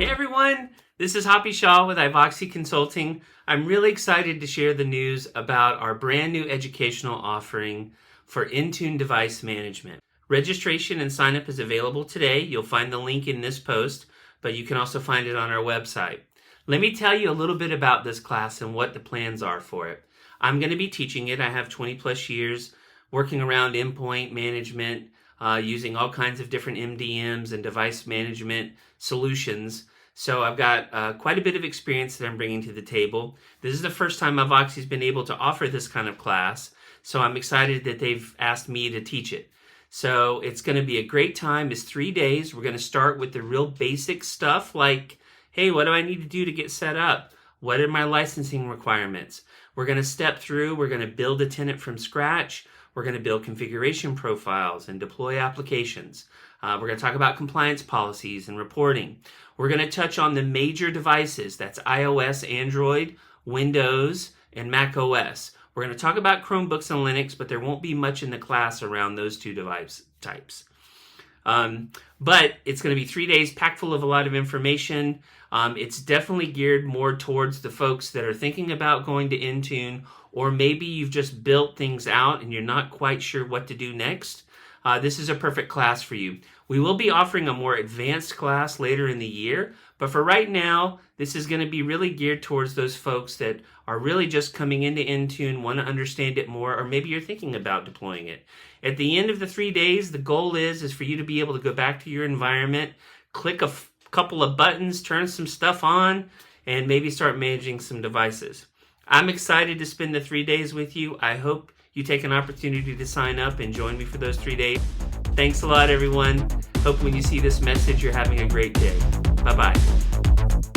Hey everyone, this is Hoppy Shaw with Ivoxy Consulting. I'm really excited to share the news about our brand new educational offering for Intune device management. Registration and sign up is available today. You'll find the link in this post, but you can also find it on our website. Let me tell you a little bit about this class and what the plans are for it. I'm going to be teaching it. I have 20 plus years working around endpoint management, using all kinds of different MDMs and device management solutions. So I've got quite a bit of experience that I'm bringing to the table. This is the first time Ivoxy's been able to offer this kind of class, so I'm excited that they've asked me to teach it. So it's going to be a great time. It's 3 days. We're going to start with the real basic stuff like, hey, what do I need to do to get set up? What are my licensing requirements? We're going to step through. We're going to build a tenant from scratch. We're going to build configuration profiles and deploy applications. We're going to talk about compliance policies and reporting. We're going to touch on the major devices. That's iOS, Android, Windows, and Mac OS. We're going to talk about Chromebooks and Linux, but there won't be much in the class around those two device types. But it's going to be 3 days packed full of a lot of information. It's definitely geared more towards the folks that are thinking about going to Intune, or maybe you've just built things out and you're not quite sure what to do next. This is a perfect class for you. We will be offering a more advanced class later in the year, but for right now, this is going to be really geared towards those folks that are really just coming into Intune, want to understand it more, or maybe you're thinking about deploying it. At the end of the 3 days, the goal is for you to be able to go back to your environment, click a couple of buttons, turn some stuff on, and maybe start managing some devices. I'm excited to spend the 3 days with you. I hope you take an opportunity to sign up and join me for those 3 days. Thanks a lot, everyone. Hope when you see this message, you're having a great day. Bye-bye.